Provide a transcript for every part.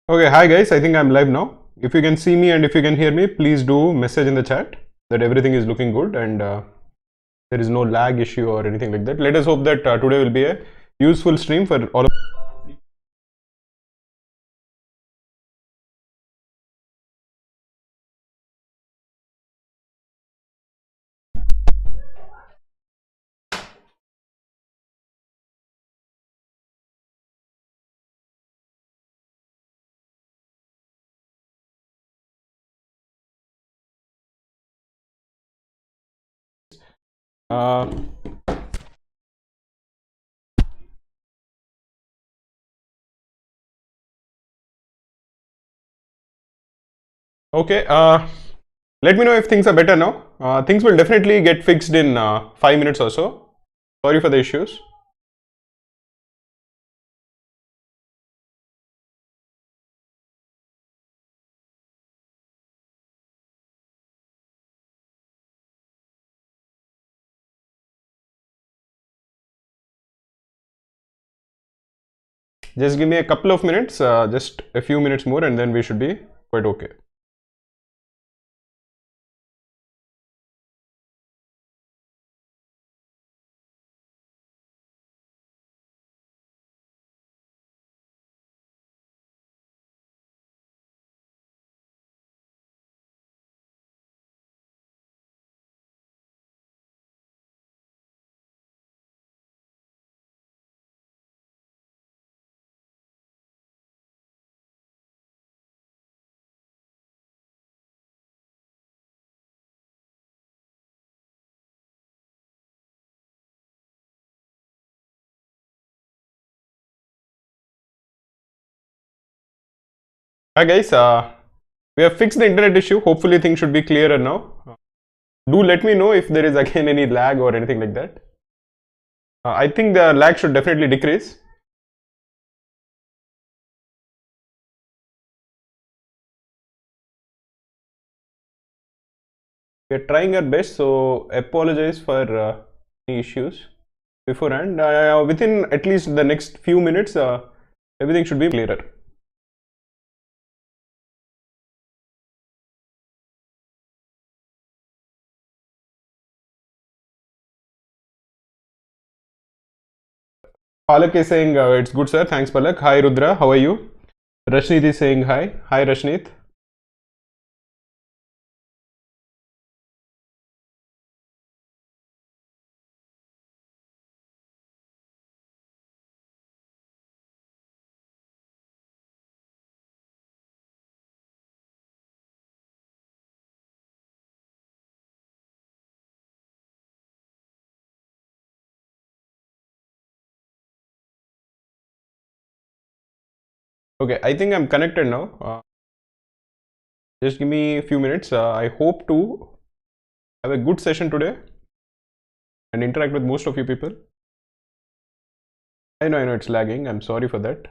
Okay, hi guys, I think I'm live now. If you can see me and if you can hear me, please do message in the chat that everything is looking good and there is no lag issue or anything like that. Let us hope that today will be a useful stream for all of uh, okay, let me know if things are better now. Things will definitely get fixed in 5 minutes or so. Sorry for the issues. Just give me a couple of minutes, just a few minutes more and then we should be quite okay. Hi guys, we have fixed the internet issue. Hopefully things should be clearer now. Do let me know if there is again any lag or anything like that. I think the lag should definitely decrease. We are trying our best, so apologize for any issues beforehand. Within at least the next few minutes, everything should be clearer. Palak is saying it's good, sir. Thanks, Palak. Hi, Rudra. How are you? Rashneet is saying hi. Hi, Rashneet. Okay, I think I'm connected now. Just give me a few minutes. I hope to have a good session today and interact with most of you people. I know it's lagging. I'm sorry for that.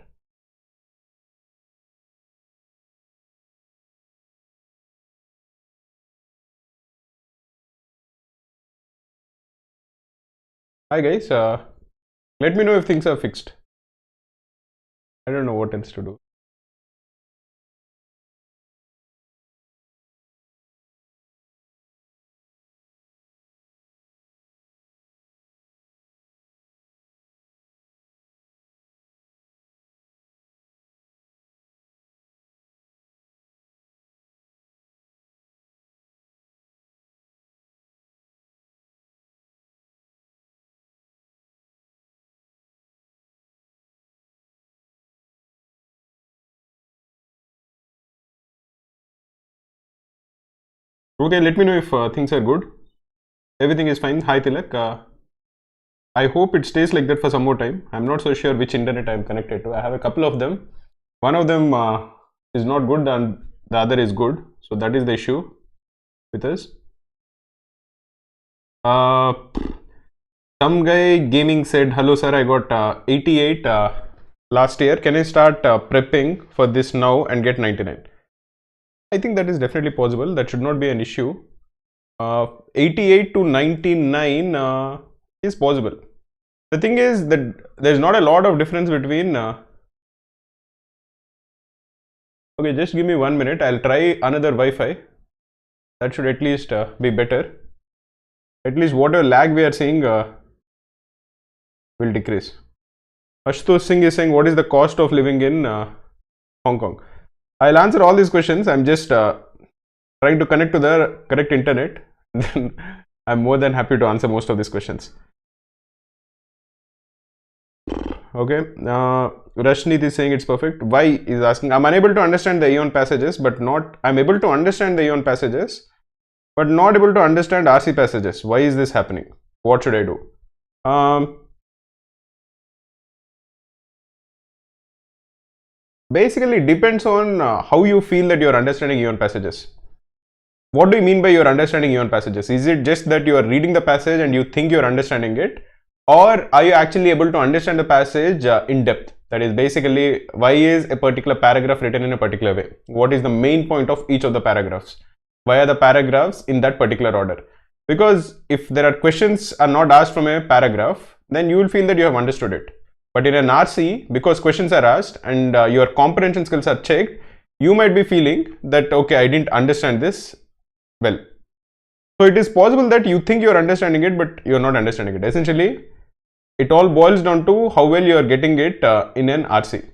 Hi guys. Let me know if things are fixed. I don't know what else to do. Okay, let me know if things are good. Everything is fine. Hi Tilak. I hope it stays like that for some more time. I'm not so sure which internet I'm connected to. I have a couple of them. One of them is not good and the other is good. So that is the issue with us. Some guy gaming said, hello sir, I got 88 last year. Can I start prepping for this now and get 99? I think that is definitely possible. That should not be an issue. 88 to 99 is possible. The thing is that there's not a lot of difference between Okay, just give me 1 minute. I'll try another Wi-Fi. That should at least be better. At least whatever lag we are seeing will decrease. Ashutosh Singh is saying, what is the cost of living in Hong Kong? I'll answer all these questions. I'm just trying to connect to the correct internet. Then I'm more than happy to answer most of these questions. Okay, Rashneet is saying it's perfect. Why is asking? I'm unable to understand the Aeon passages, but not. I'm able to understand the Aeon passages, but not able to understand RC passages. Why is this happening? What should I do? Basically, it depends on how you feel that you're understanding Aeon passages. What do you mean by you're understanding Aeon passages? Is it just that you are reading the passage and you think you're understanding it? Or are you actually able to understand the passage in depth? That is basically, why is a particular paragraph written in a particular way? What is the main point of each of the paragraphs? Why are the paragraphs in that particular order? Because if there are questions are not asked from a paragraph, then you will feel that you have understood it. But in an RC, because questions are asked and your comprehension skills are checked, you might be feeling that, okay, I didn't understand this well. So it is possible that you think you're understanding it, but you're not understanding it. Essentially, it all boils down to how well you're getting it in an RC.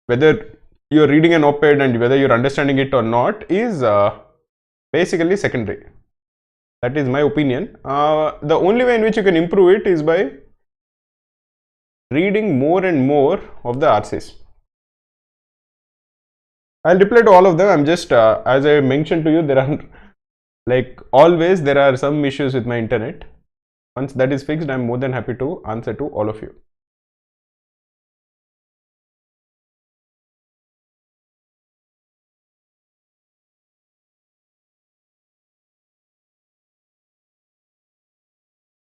Whether you're reading an op-ed and whether you're understanding it or not is basically secondary. That is my opinion. The only way in which you can improve it is by reading more and more of the RCs. I'll reply to all of them. I'm just, as I mentioned to you, there are, like always, there are some issues with my internet. Once that is fixed, I'm more than happy to answer to all of you.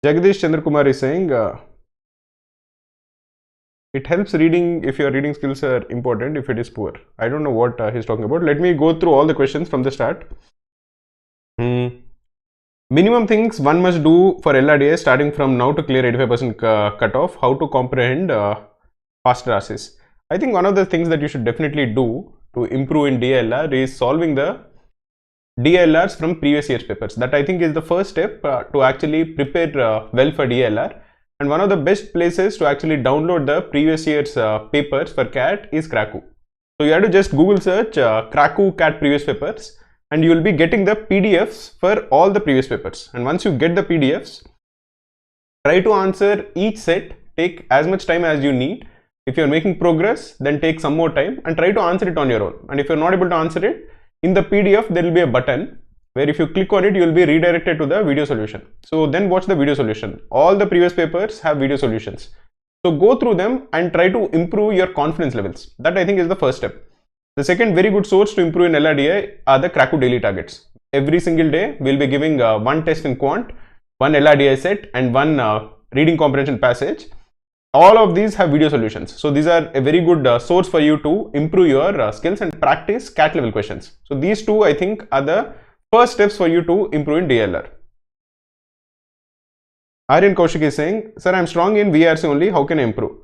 Jagdish Chandrakumar is saying, it helps reading if your reading skills are important, if it is poor. I don't know what he's talking about. Let me go through all the questions from the start. Minimum things one must do for LRDA starting from now to clear 85% cutoff. How to comprehend faster RCs. I think one of the things that you should definitely do to improve in DLR is solving the DLRs from previous year's papers. That I think is the first step to actually prepare well for DLR. And one of the best places to actually download the previous year's papers for CAT is Kraku. So you have to just Google search Kraku CAT previous papers and you will be getting the PDFs for all the previous papers. And once you get the PDFs, try to answer each set, take as much time as you need. If you're making progress, then take some more time and try to answer it on your own. And if you're not able to answer it, in the PDF, there will be a button where if you click on it, you will be redirected to the video solution. So then watch the video solution. All the previous papers have video solutions. So go through them and try to improve your confidence levels. That I think is the first step. The second very good source to improve in LRDI are the Kraku daily targets. Every single day, we'll be giving one test in quant, one LRDI set and one reading comprehension passage. All of these have video solutions. So these are a very good source for you to improve your skills and practice CAT level questions. So these two I think are the first steps for you to improve in DLR. Aryan Kaushik is saying, sir, I'm strong in VRC only. How can I improve?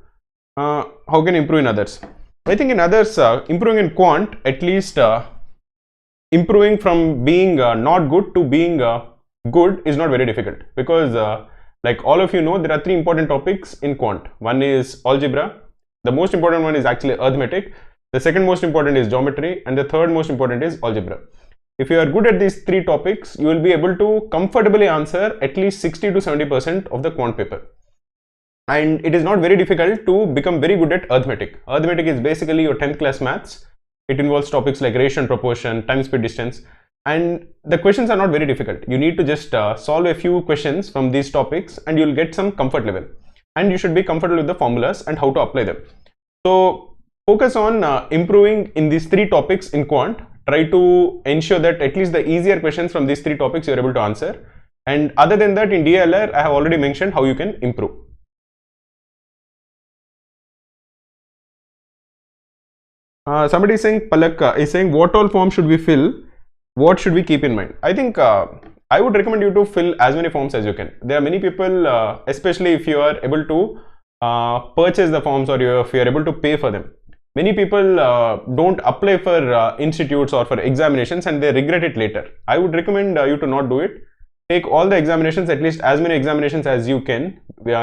How can I improve in others? I think in others, improving in quant, at least improving from being not good to being good is not very difficult because like all of you know, there are three important topics in quant. One is algebra. The most important one is actually arithmetic. The second most important is geometry. And the third most important is algebra. If you are good at these three topics, you will be able to comfortably answer at least 60 to 70% of the quant paper. And it is not very difficult to become very good at arithmetic. Arithmetic is basically your 10th class maths. It involves topics like ratio and proportion, time, speed, distance. And the questions are not very difficult. You need to just solve a few questions from these topics and you'll get some comfort level. And you should be comfortable with the formulas and how to apply them. So focus on improving in these three topics in quant. Try to ensure that at least the easier questions from these three topics you're able to answer. And other than that, in DLR, I have already mentioned how you can improve. Somebody is saying, Palak is saying, what all forms should we fill? What should we keep in mind? I think I would recommend you to fill as many forms as you can. There are many people, especially if you are able to purchase the forms or if you are able to pay for them. many people don't apply for institutes or for examinations and they regret it later. I would recommend you to not do it. Take all the examinations, at least as many examinations as you can,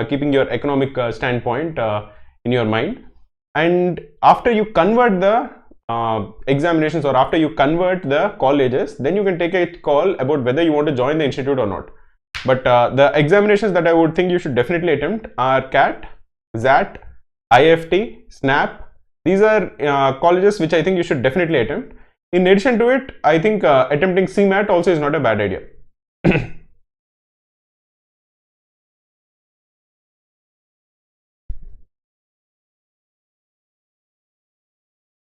keeping your economic standpoint in your mind. And after you convert the examinations or after you convert the colleges, then you can take a call about whether you want to join the institute or not. But the examinations that I would think you should definitely attempt are CAT, XAT, IFT, SNAP. These are colleges which I think you should definitely attempt. In addition to it, I think attempting CMAT also is not a bad idea.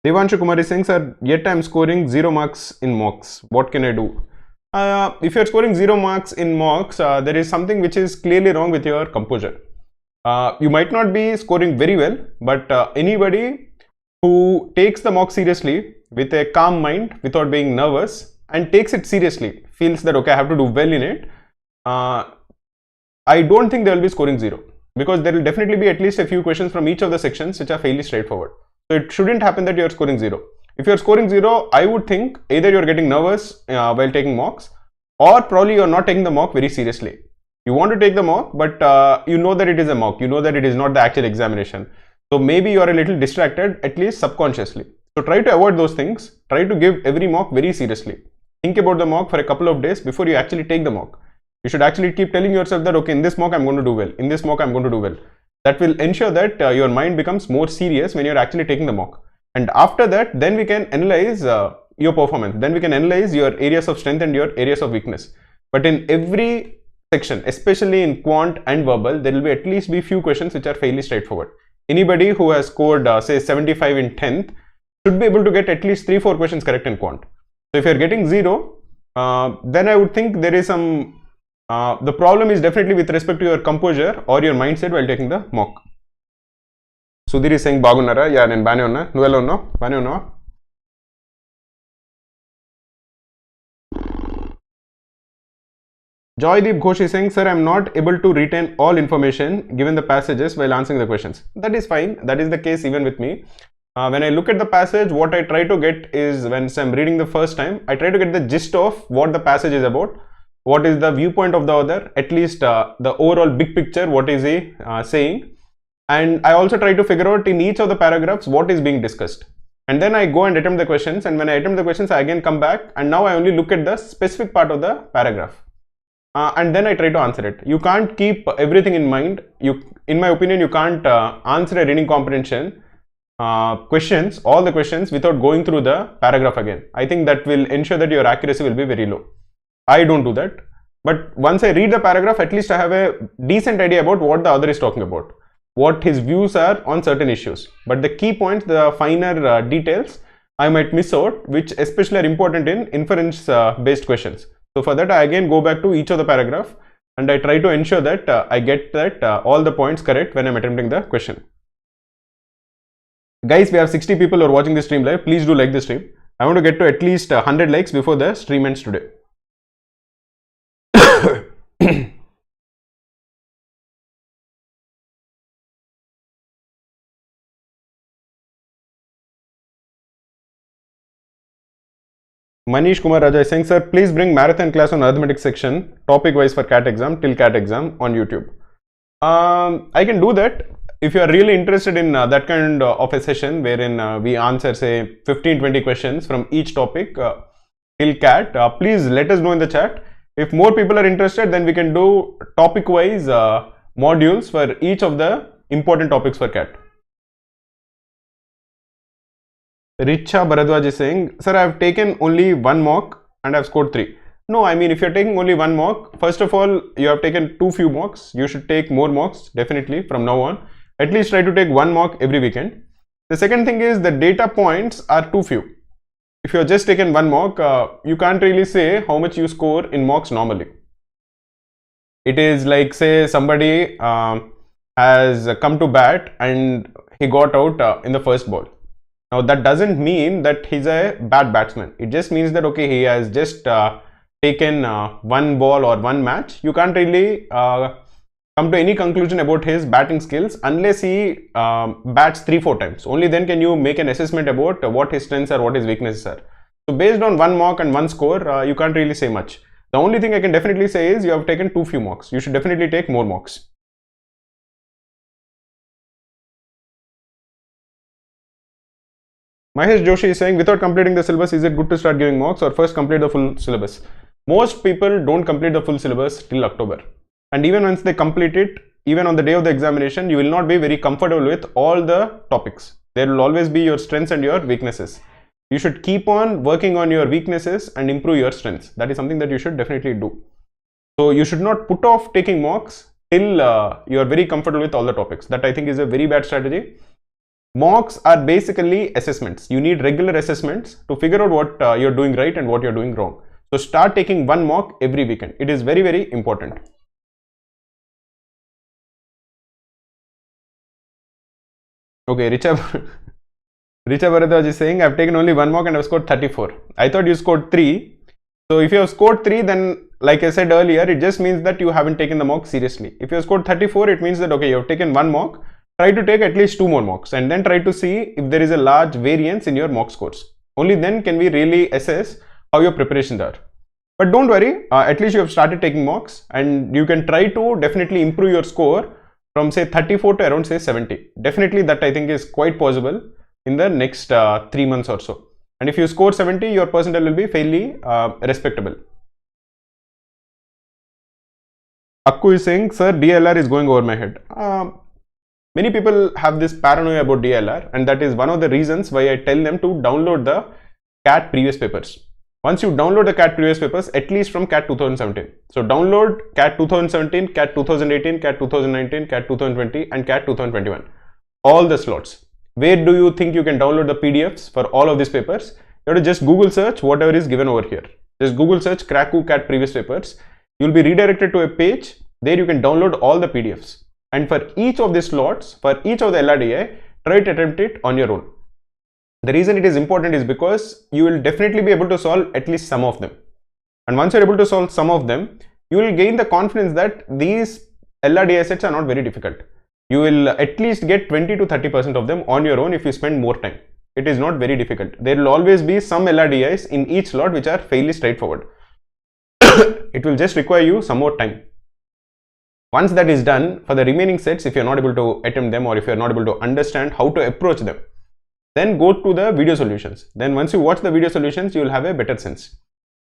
Devanshu Kumar is saying, sir, yet I am scoring 0 marks in mocks. What can I do? If you are scoring 0 marks in mocks, there is something which is clearly wrong with your composure. You might not be scoring very well, but anybody who takes the mock seriously with a calm mind without being nervous and takes it seriously, feels that okay, I have to do well in it, I don't think they will be scoring 0, because there will definitely be at least a few questions from each of the sections which are fairly straightforward. So it shouldn't happen that you are scoring 0. If you are scoring 0, I would think either you are getting nervous while taking mocks, or probably you are not taking the mock very seriously. You want to take the mock, but you know that it is a mock, you know that it is not the actual examination. So maybe you are a little distracted, at least subconsciously. So try to avoid those things. Try to give every mock very seriously. Think about the mock for a couple of days before you actually take the mock. You should actually keep telling yourself that okay, in this mock I'm going to do well, in this mock I'm going to do well. That will ensure that your mind becomes more serious when you're actually taking the mock. And after that, then we can analyze your performance. Then we can analyze your areas of strength and your areas of weakness. But in every section, especially in quant and verbal, there will be at least be few questions which are fairly straightforward. Anybody who has scored say 75 in 10th should be able to get at least 3-4 questions correct in quant. So if you're getting 0, then I would think there is some the problem is definitely with respect to your composure or your mindset while taking the mock. Sudhir is saying bagunnara. Yeah, nenu bane unna. Nu ella unnavu? Bane unnava? Joydeep Ghosh is saying, sir, I am not able to retain all information given the passages while answering the questions. That is fine. That is the case even with me. When I look at the passage, what I try to get is, when I'm reading the first time, I try to get the gist of what the passage is about. What is the viewpoint of the author, at least the overall big picture, what is he saying. And I also try to figure out in each of the paragraphs what is being discussed. And then I go and attempt the questions, and when I attempt the questions, I again come back, and now I only look at the specific part of the paragraph. And then I try to answer it. You can't keep everything in mind. In my opinion, you can't answer a reading comprehension questions, all the questions, without going through the paragraph again. I think that will ensure that your accuracy will be very low. I don't do that. But once I read the paragraph, at least I have a decent idea about what the author is talking about, what his views are on certain issues. But the key points, the finer details, I might miss out, which especially are important in inference based questions. So for that, I again go back to each of the paragraph and I try to ensure that I get that all the points correct when I'm attempting the question. Guys, we have 60 people who are watching this stream live. Please do like this stream. I want to get to at least 100 likes before the stream ends today. Manish Kumar Raja is saying, sir, please bring marathon class on arithmetic section, topic wise for CAT exam, till CAT exam on YouTube. I can do that. If you are really interested in that kind of a session wherein we answer say 15-20 questions from each topic till CAT, please let us know in the chat. If more people are interested, then we can do topic wise modules for each of the important topics for CAT. Richa Bharadwaj is saying, sir, I have taken only one mock and I have scored 3. No, I mean, if you're taking only one mock, first of all, you have taken too few mocks. You should take more mocks, definitely, from now on. At least try to take one mock every weekend. The second thing is the data points are too few. If you have just taken one mock, you can't really say how much you score in mocks normally. It is like, say, somebody has come to bat and he got out in the first ball. Now, that doesn't mean that he's a bad batsman. It just means that, okay, he has just taken one ball or one match. You can't really come to any conclusion about his batting skills unless he bats 3-4 times. Only then can you make an assessment about what his strengths are, what his weaknesses are. So based on one mark and one score, you can't really say much. The only thing I can definitely say is you have taken too few marks. You should definitely take more marks. Mahesh Joshi is saying, without completing the syllabus, is it good to start giving marks or first complete the full syllabus? Most people don't complete the full syllabus till October. And even once they complete it, even on the day of the examination, you will not be very comfortable with all the topics. There will always be your strengths and your weaknesses. You should keep on working on your weaknesses and improve your strengths. That is something that you should definitely do. So you should not put off taking marks till you are very comfortable with all the topics. That I think is a very bad strategy. Mocks are basically assessments. You need regular assessments to figure out what you're doing right and what you're doing wrong. So start taking one mock every weekend. It is very, very important. Okay, Richa Bharadwaj is saying, I've taken only one mock and I've scored 34. I thought you scored 3. So if you have scored 3, then like I said earlier, it just means that you haven't taken the mock seriously. If you have scored 34, it means that okay, you have taken one mock. Try to take at least 2 more mocks and then try to see if there is a large variance in your mock scores. Only then can we really assess how your preparations are. But don't worry, at least you have started taking mocks and you can try to definitely improve your score from say 34 to around say 70. Definitely that I think is quite possible in the next 3 months or so. And if you score 70, your percentile will be fairly respectable. Akku is saying, sir, DLR is going over my head. Many people have this paranoia about DLR, and that is one of the reasons why I tell them to download the CAT previous papers. Once you download the CAT previous papers, at least from CAT 2017. So download CAT 2017, CAT 2018, CAT 2019, CAT 2020 and CAT 2021. All the slots. Where do you think you can download the PDFs for all of these papers? You have to just Google search whatever is given over here. Just Google search Kraku CAT previous papers. You will be redirected to a page. There you can download all the PDFs. And for each of these slots, for each of the LRDI, try to attempt it on your own. The reason it is important is because you will definitely be able to solve at least some of them. And once you are able to solve some of them, you will gain the confidence that these LRDI sets are not very difficult. You will at least get 20 to 30% of them on your own if you spend more time. It is not very difficult. There will always be some LRDIs in each slot which are fairly straightforward. It will just require you some more time. Once that is done, for the remaining sets, if you are not able to attempt them or if you are not able to understand how to approach them, then go to the video solutions. Then once you watch the video solutions, you will have a better sense.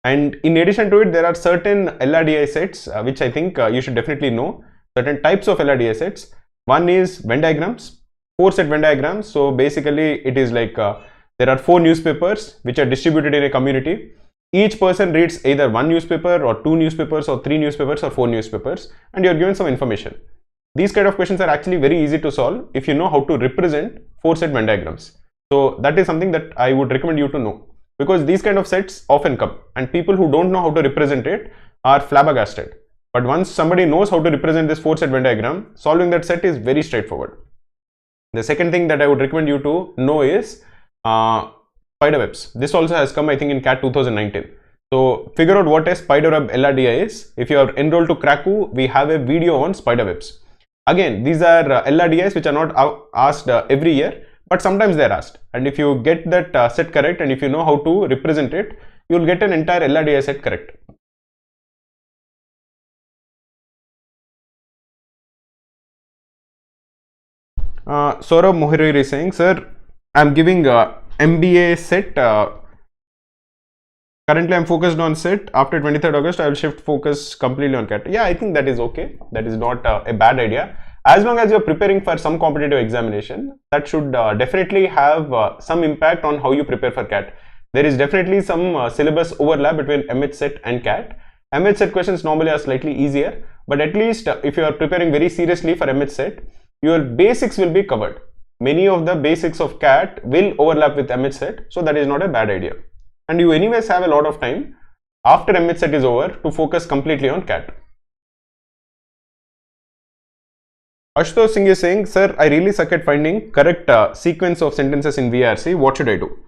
And in addition to it, there are certain LRDI sets which I think you should definitely know. Certain types of LRDI sets. One is Venn diagrams, 4-set Venn diagrams. So basically it is like there are 4 newspapers which are distributed in a community. Each person reads either 1 newspaper or 2 newspapers or 3 newspapers or 4 newspapers, and you are given some information. These kind of questions are actually very easy to solve if you know how to represent 4-set Venn diagrams. So that is something that I would recommend you to know, because these kind of sets often come and people who don't know how to represent it are flabbergasted. But once somebody knows how to represent this 4-set Venn diagram, solving that set is very straightforward. The second thing that I would recommend you to know is spiderwebs. This also has come, I think, in CAT 2019. So figure out what a spiderweb LRDI is. If you are enrolled to Kraku, we have a video on spiderwebs. Again, these are LRDIs which are not asked every year, but sometimes they are asked. And if you get that set correct and if you know how to represent it, you will get an entire LRDI set correct. Saurabh Mohiri is saying, sir, I am giving MBA set. Currently, I am focused on set. After 23rd August, I will shift focus completely on CAT. Yeah, I think that is okay. That is not a bad idea. As long as you are preparing for some competitive examination, that should definitely have some impact on how you prepare for CAT. There is definitely some syllabus overlap between MH set and CAT. MH set questions normally are slightly easier, but at least if you are preparing very seriously for MH set, your basics will be covered. Many of the basics of CAT will overlap with MH set, so that is not a bad idea. And you anyways have a lot of time after MH set is over to focus completely on CAT. Ashutosh Singh is saying, sir, I really suck at finding correct sequence of sentences in VRC. What should I do?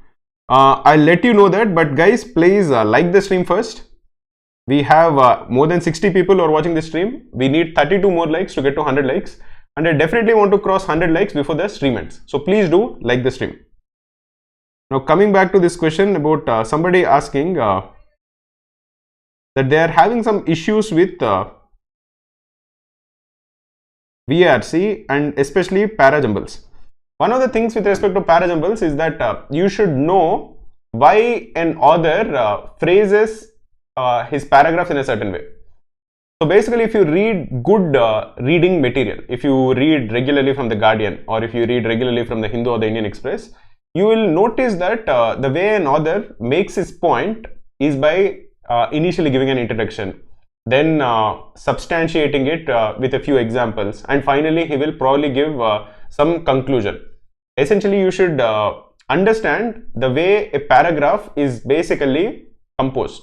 I'll let you know that, but guys, please like the stream first. We have more than 60 people who are watching this stream. We need 32 more likes to get to 100 likes. And I definitely want to cross 100 likes before the stream ends. So please do like the stream. Now coming back to this question about somebody asking that they are having some issues with VRC and especially parajumbles. One of the things with respect to parajumbles is that you should know why an author phrases his paragraphs in a certain way. So basically, if you read good reading material, if you read regularly from the Guardian or if you read regularly from the Hindu or the Indian Express, you will notice that the way an author makes his point is by initially giving an introduction, then substantiating it with a few examples, and finally he will probably give some conclusion. Essentially, you should understand the way a paragraph is basically composed.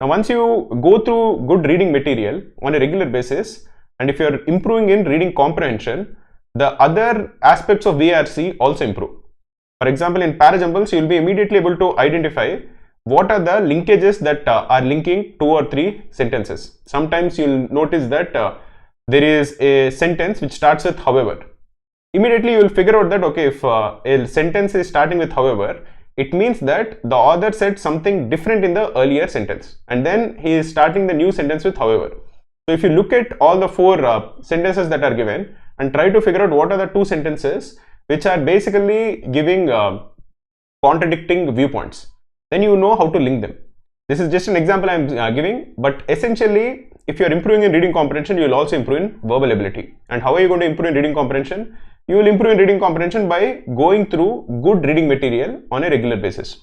Now, once you go through good reading material on a regular basis, and if you're improving in reading comprehension, the other aspects of VRC also improve. For example, in parajumbles, you will be immediately able to identify what are the linkages that are linking 2 or 3 sentences. Sometimes you'll notice that there is a sentence which starts with however. Immediately you will figure out that, okay, if a sentence is starting with however, it means that the author said something different in the earlier sentence, and then he is starting the new sentence with however. So if you look at all the 4 sentences that are given and try to figure out what are the 2 sentences which are basically giving contradicting viewpoints, then you know how to link them. This is just an example I am giving, but essentially, if you are improving in reading comprehension, you will also improve in verbal ability. And how are you going to improve in reading comprehension? You will improve in reading comprehension by going through good reading material on a regular basis.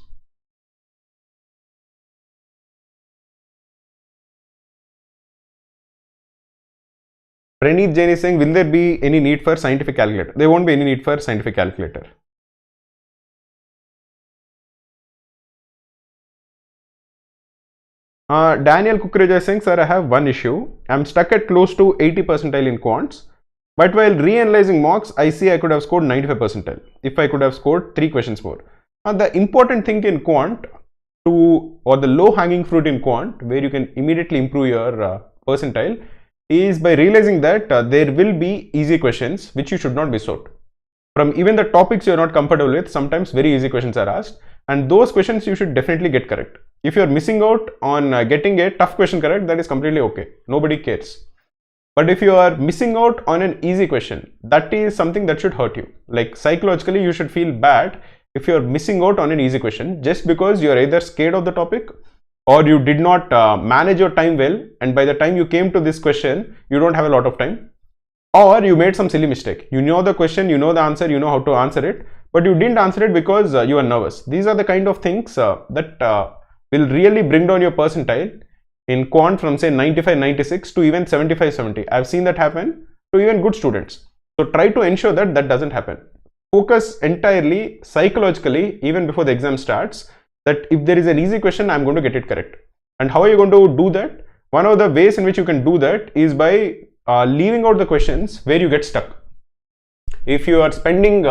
Praneeth Jain is saying, will there be any need for scientific calculator? There won't be any need for scientific calculator. Daniel Kukreja is saying, sir, I have one issue. I'm stuck at close to 80 percentile in quants. But while reanalyzing mocks, I see I could have scored 95 percentile if I could have scored 3 questions more. The important thing in quant or the low hanging fruit in quant where you can immediately improve your percentile is by realizing that there will be easy questions which you should not be sought. From even the topics you are not comfortable with, sometimes very easy questions are asked, and those questions you should definitely get correct. If you are missing out on getting a tough question correct, that is completely okay. Nobody cares. But if you are missing out on an easy question, that is something that should hurt you. Like psychologically, you should feel bad if you are missing out on an easy question just because you are either scared of the topic or you did not manage your time well, and by the time you came to this question, you don't have a lot of time, or you made some silly mistake. You know the question, you know the answer, you know how to answer it, but you didn't answer it because you are nervous. These are the kind of things that will really bring down your percentile in quant from say 95, 96 to even 75, 70. I've seen that happen to even good students. So try to ensure that that doesn't happen. Focus entirely psychologically even before the exam starts, that if there is an easy question, I'm going to get it correct. And how are you going to do that? One of the ways in which you can do that is by leaving out the questions where you get stuck. If you are spending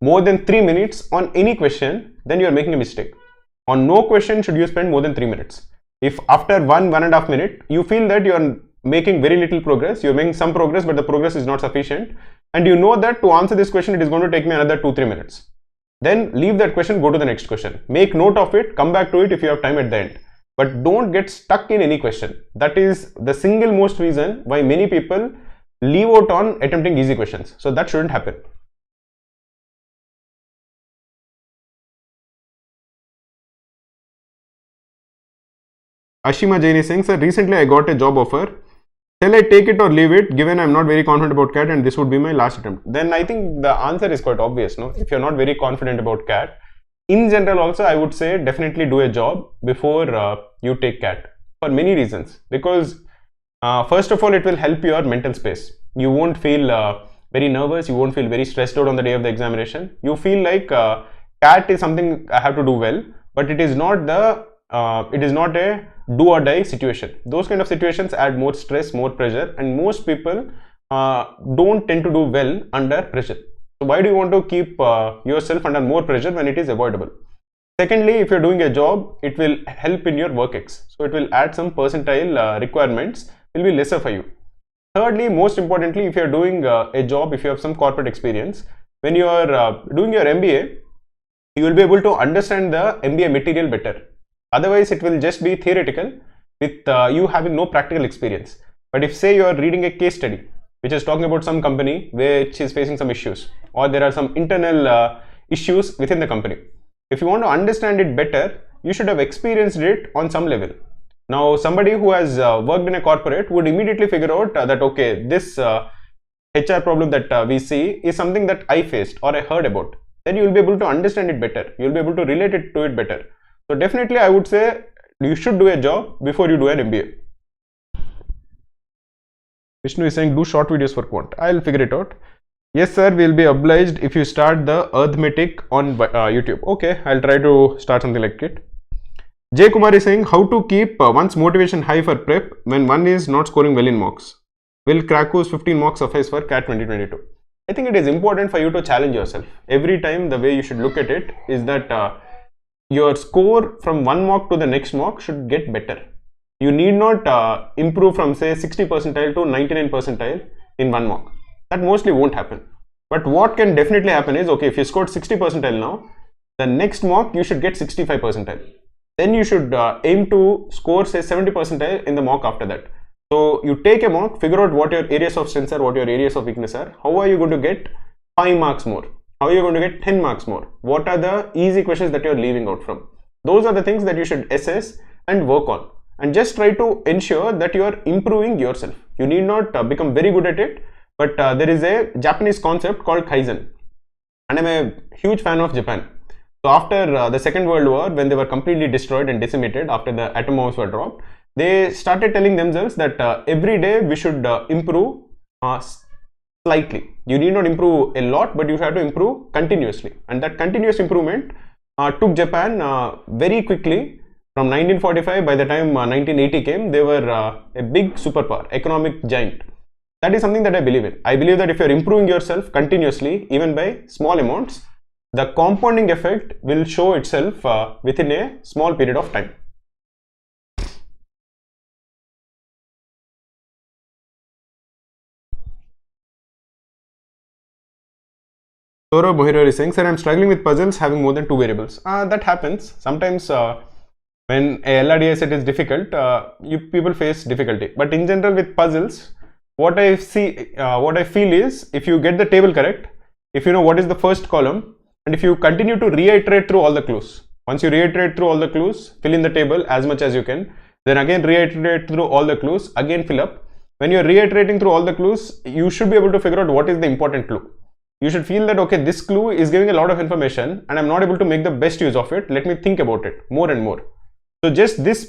more than 3 minutes on any question, then you are making a mistake. On no question should you spend more than 3 minutes. If after 1.5 minutes, you feel that you are making very little progress, you are making some progress, but the progress is not sufficient, and you know that to answer this question, it is going to take me another 2-3 minutes. Then leave that question, go to the next question. Make note of it, come back to it if you have time at the end. But don't get stuck in any question. That is the single most reason why many people leave out on attempting easy questions. So that shouldn't happen. Ashima Jain is saying, sir, recently I got a job offer. Shall I take it or leave it, given I'm not very confident about CAT and this would be my last attempt? Then I think the answer is quite obvious, no? If you're not very confident about CAT, in general also I would say definitely do a job before you take CAT for many reasons. Because first of all, it will help your mental space. You won't feel very nervous, you won't feel very stressed out on the day of the examination. You feel like CAT is something I have to do well, but it is not a do or die situation. Those kind of situations add more stress, more pressure, and most people don't tend to do well under pressure. So why do you want to keep yourself under more pressure when it is avoidable? Secondly, if you're doing a job, it will help in your work X. So it will add some percentile requirements, will be lesser for you. Thirdly, most importantly, if you're doing a job, if you have some corporate experience, when you are doing your MBA, you will be able to understand the MBA material better. Otherwise, it will just be theoretical with you having no practical experience. But if say you are reading a case study, which is talking about some company which is facing some issues, or there are some internal issues within the company. If you want to understand it better, you should have experienced it on some level. Now, somebody who has worked in a corporate would immediately figure out that, okay, this HR problem that we see is something that I faced or I heard about. Then you will be able to understand it better. You will be able to relate it to it better. So definitely, I would say you should do a job before you do an MBA. Vishnu is saying do short videos for quant. I'll figure it out. Yes, sir, we'll be obliged if you start the arithmetic on YouTube. Okay, I'll try to start something like it. Jay Kumar is saying how to keep one's motivation high for prep when one is not scoring well in mocks. Will Kraku's 15 mocks suffice for CAT 2022? I think it is important for you to challenge yourself. Every time the way you should look at it is that your score from one mock to the next mock should get better. You need not improve from say 60 percentile to 99 percentile in one mock. That mostly won't happen. But what can definitely happen is, okay, if you scored 60 percentile now, the next mock you should get 65 percentile. Then you should aim to score say 70 percentile in the mock after that. So you take a mock, figure out what your areas of strength are, what your areas of weakness are. How are you going to get 5 marks more? How are you going to get 10 marks more? What are the easy questions that you're leaving out from? Those are the things that you should assess and work on. And just try to ensure that you are improving yourself. You need not become very good at it. But there is a Japanese concept called Kaizen, and I'm a huge fan of Japan. So after the Second World War, when they were completely destroyed and decimated after the atom bombs were dropped, they started telling themselves that every day we should improve slightly. You need not improve a lot, but you have to improve continuously. And that continuous improvement took Japan very quickly. From 1945, by the time 1980 came, they were a big superpower, economic giant. That is something that I believe in. I believe that if you're improving yourself continuously, even by small amounts, the compounding effect will show itself within a small period of time. Soro Mohiro is saying, sir, I'm struggling with puzzles having more than 2 variables. That happens. Sometimes when a LRDI set is difficult, people face difficulty. But in general with puzzles, what I feel is, if you get the table correct, if you know what is the first column, and if you continue to reiterate through all the clues, once you reiterate through all the clues, fill in the table as much as you can, then again reiterate through all the clues, again fill up. When you are reiterating through all the clues, you should be able to figure out what is the important clue. You should feel that, okay, this clue is giving a lot of information and I'm not able to make the best use of it. Let me think about it more and more. So just this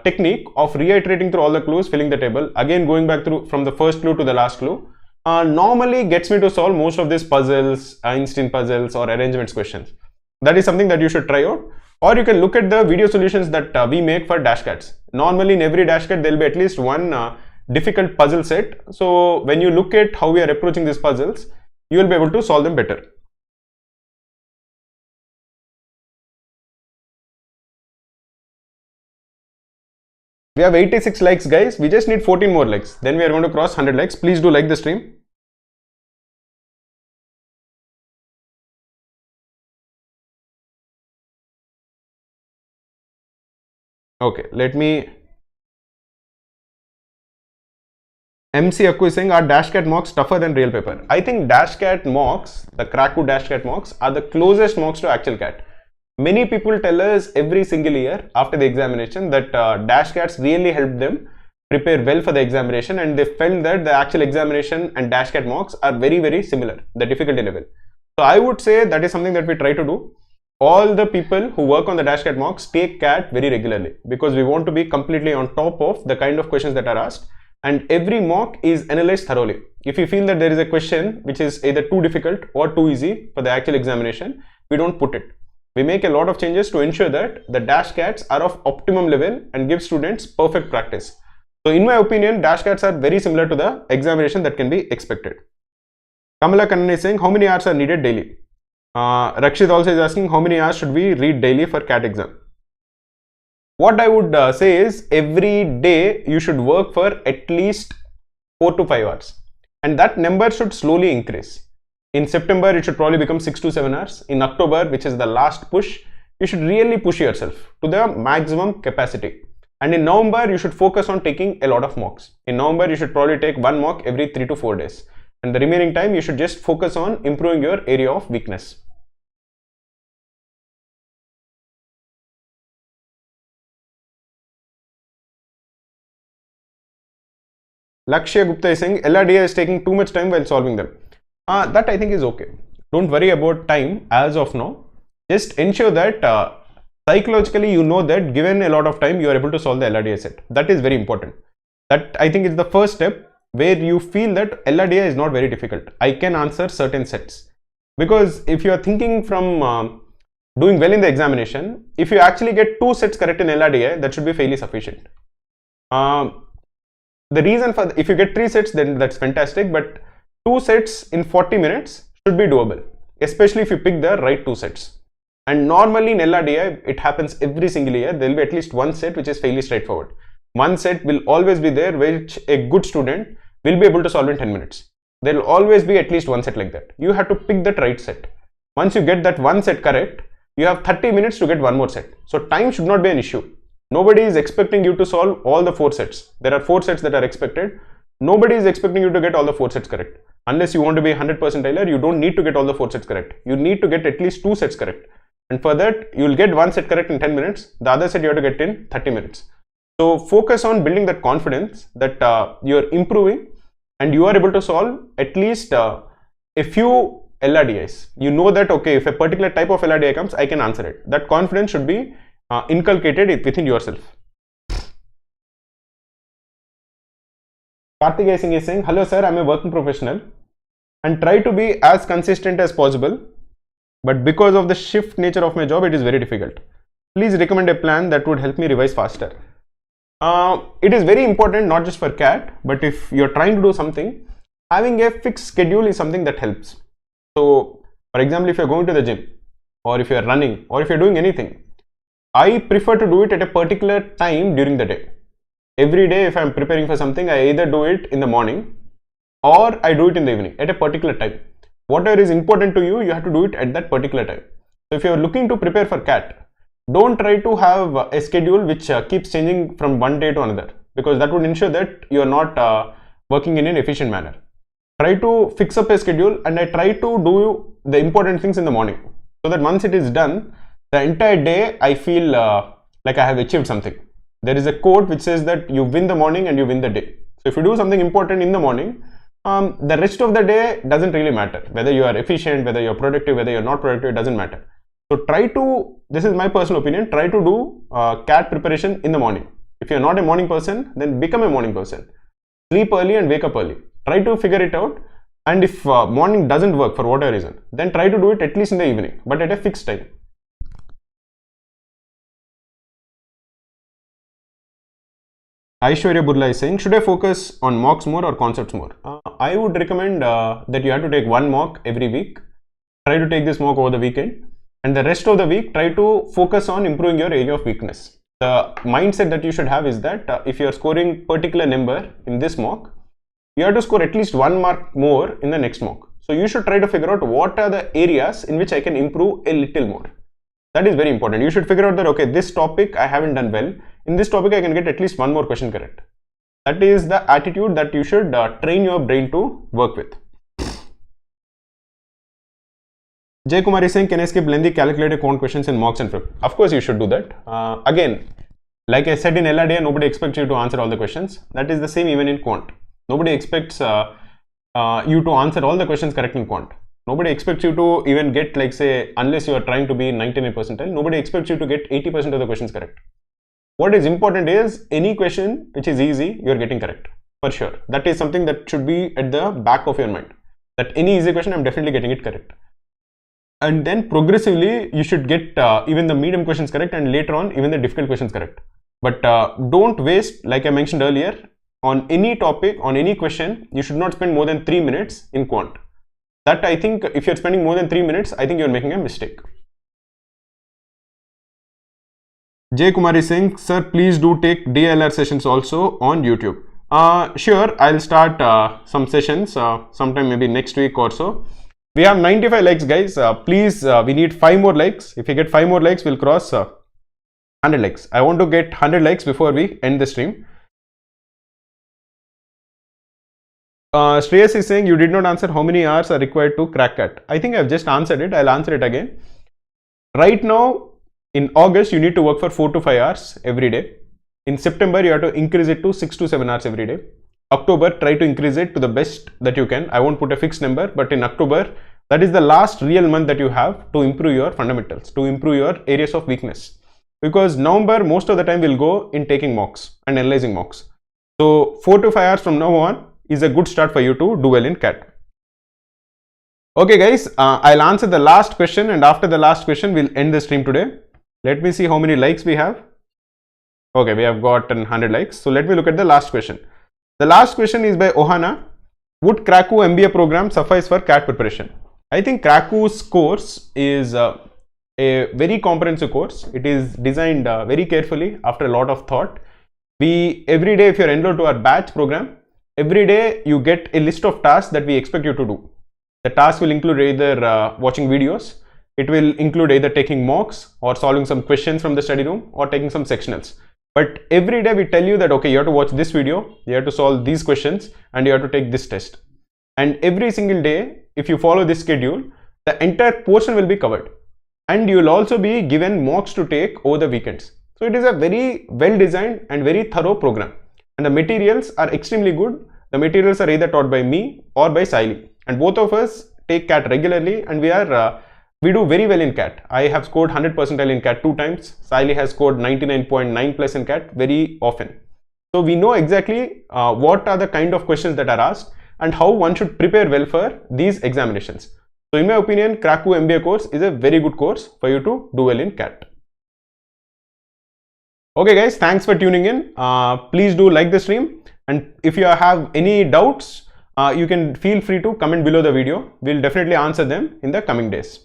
technique of reiterating through all the clues, filling the table, again going back through from the first clue to the last clue, normally gets me to solve most of these puzzles, Einstein puzzles or arrangements questions. That is something that you should try out. Or you can look at the video solutions that we make for dashcards. Normally in every dashcard there will be at least one difficult puzzle set. So when you look at how we are approaching these puzzles, you will be able to solve them better. We have 86 likes, guys. We just need 14 more likes. Then we are going to cross 100 likes. Please do like the stream. Okay, let me. MC Akku is saying, are dashcat mocks tougher than real paper? I think dashcat mocks, the Kraku dashcat mocks, are the closest mocks to actual cat. Many people tell us every single year after the examination that dashcats really helped them prepare well for the examination, and they felt that the actual examination and dashcat mocks are very, very similar, the difficulty level. So I would say that is something that we try to do. All the people who work on the dashcat mocks take CAT very regularly because we want to be completely on top of the kind of questions that are asked. And every mock is analyzed thoroughly. If you feel that there is a question which is either too difficult or too easy for the actual examination, we don't put it. We make a lot of changes to ensure that the dashcats are of optimum level and give students perfect practice. So in my opinion, dashcats are very similar to the examination that can be expected. Kamala Kannan is saying, how many hours are needed daily? Rakshit also is asking how many hours should we read daily for CAT exam. What I would say is every day you should work for at least 4 to 5 hours, and that number should slowly increase. In September it should probably become 6 to 7 hours. In October, which is the last push, you should really push yourself to the maximum capacity. And in November you should focus on taking a lot of mocks. In November you should probably take one mock every 3 to 4 days, and the remaining time you should just focus on improving your area of weakness. Lakshya Gupta is saying LRDA is taking too much time while solving them. That I think is okay. Don't worry about time as of now. Just ensure that psychologically you know that given a lot of time you are able to solve the LRDA set. That is very important. That I think is the first step where you feel that LRDA is not very difficult. I can answer certain sets. Because if you are thinking from doing well in the examination, if you actually get 2 sets correct in LRDA, that should be fairly sufficient. The reason for if you get 3 sets, then that's fantastic, but 2 sets in 40 minutes should be doable, especially if you pick the right 2 sets. And normally in LRDI it happens every single year. There will be at least 1 set which is fairly straightforward. 1 set will always be there which a good student will be able to solve in 10 minutes. There will always be at least 1 set like that. You have to pick that right set. Once you get that 1 set correct, you have 30 minutes to get 1 more set. So time should not be an issue. Nobody is expecting you to solve all the 4 sets. There are 4 sets that are expected. Nobody is expecting you to get all the 4 sets correct. Unless you want to be 100 percentile, you don't need to get all the 4 sets correct. You need to get at least 2 sets correct. And for that, you will get 1 set correct in 10 minutes. The other set you have to get in 30 minutes. So focus on building that confidence that you are improving and you are able to solve at least a few LRDIs. You know that, okay, if a particular type of LRDI comes, I can answer it. That confidence should be inculcated within yourself. Karthik Singh is saying, hello sir, I am a working professional and try to be as consistent as possible, but because of the shift nature of my job, it is very difficult. Please recommend a plan that would help me revise faster. It is very important not just for CAT, but if you are trying to do something, having a fixed schedule is something that helps. So for example, if you are going to the gym or if you are running or if you are doing anything, I prefer to do it at a particular time during the day. Every day if I am preparing for something, I either do it in the morning or I do it in the evening at a particular time. Whatever is important to you, you have to do it at that particular time. So if you are looking to prepare for CAT, don't try to have a schedule which keeps changing from one day to another, because that would ensure that you are not working in an efficient manner. Try to fix up a schedule, and I try to do the important things in the morning, so that once it is done, the entire day I feel like I have achieved something. There is a quote which says that you win the morning and you win the day. So if you do something important in the morning, the rest of the day doesn't really matter. Whether you are efficient, whether you are productive, whether you are not productive, it doesn't matter. So try to, this is my personal opinion, try to do CAT preparation in the morning. If you are not a morning person, then become a morning person. Sleep early and wake up early. Try to figure it out. And if morning doesn't work for whatever reason, then try to do it at least in the evening, but at a fixed time. Aishwarya Burla is saying, should I focus on mocks more or concepts more? I would recommend that you have to take 1 mock every week. Try to take this mock over the weekend, and the rest of the week try to focus on improving your area of weakness. The mindset that you should have is that if you are scoring particular number in this mock, you have to score at least 1 mark more in the next mock. So you should try to figure out what are the areas in which I can improve a little more. That is very important. You should figure out that, okay, this topic I haven't done well. In this topic, I can get at least 1 more question correct. That is the attitude that you should train your brain to work with. Jay Kumar is saying, can I skip lengthy calculated quant questions in mocks and prep? Of course, you should do that. Again, like I said in LRDA, nobody expects you to answer all the questions. That is the same even in quant. Nobody expects you to answer all the questions correct in quant. Nobody expects you to even get, like, say, unless you are trying to be 99 percentile, nobody expects you to get 80% of the questions correct. What is important is any question which is easy, you are getting correct for sure. That is something that should be at the back of your mind, that any easy question, I'm definitely getting it correct. And then progressively you should get even the medium questions correct, and later on even the difficult questions correct. But don't waste, like I mentioned earlier, on any topic, on any question, you should not spend more than 3 minutes in quant. That I think if you're spending more than 3 minutes, I think you're making a mistake. Jay Kumar is saying, sir, please do take DLR sessions also on YouTube. Sure, I'll start some sessions sometime maybe next week or so. We have 95 likes, guys. Please, we need 5 more likes. If we get 5 more likes, we'll cross 100 likes. I want to get 100 likes before we end the stream. Shreyas is saying, you did not answer how many hours are required to crack CAT. I think I've just answered it. I'll answer it again. Right now, in August, you need to work for 4 to 5 hours every day. In September, you have to increase it to 6 to 7 hours every day. October, try to increase it to the best that you can. I won't put a fixed number, but in October, that is the last real month that you have to improve your fundamentals, to improve your areas of weakness. Because November, most of the time will go in taking mocks and analyzing mocks. So 4 to 5 hours from now on is a good start for you to do well in CAT. Okay guys, I'll answer the last question, and after the last question, we'll end the stream today. Let me see how many likes we have. Okay, we have got 100 likes. So let me look at the last question. The last question is by Ohana. Would Kraku MBA program suffice for CAT preparation? I think Kraku's course is a very comprehensive course. It is designed very carefully after a lot of thought. Every day, if you're enrolled to our batch program, every day you get a list of tasks that we expect you to do. The task will include either watching videos, it will include either taking mocks or solving some questions from the study room or taking some sectionals. But every day we tell you that, okay, you have to watch this video, you have to solve these questions, and you have to take this test. And every single day, if you follow this schedule, the entire portion will be covered. And you will also be given mocks to take over the weekends. So it is a very well designed and very thorough program. And the materials are extremely good. The materials are either taught by me or by Saili. And both of us take CAT regularly, and we do very well in CAT. I have scored 100 percentile in CAT 2 times. Saili has scored 99.9 plus in CAT very often. So we know exactly what are the kind of questions that are asked and how one should prepare well for these examinations. So in my opinion, Kraku MBA course is a very good course for you to do well in CAT. Okay guys, thanks for tuning in. Please do like the stream, and if you have any doubts, you can feel free to comment below the video. We'll definitely answer them in the coming days.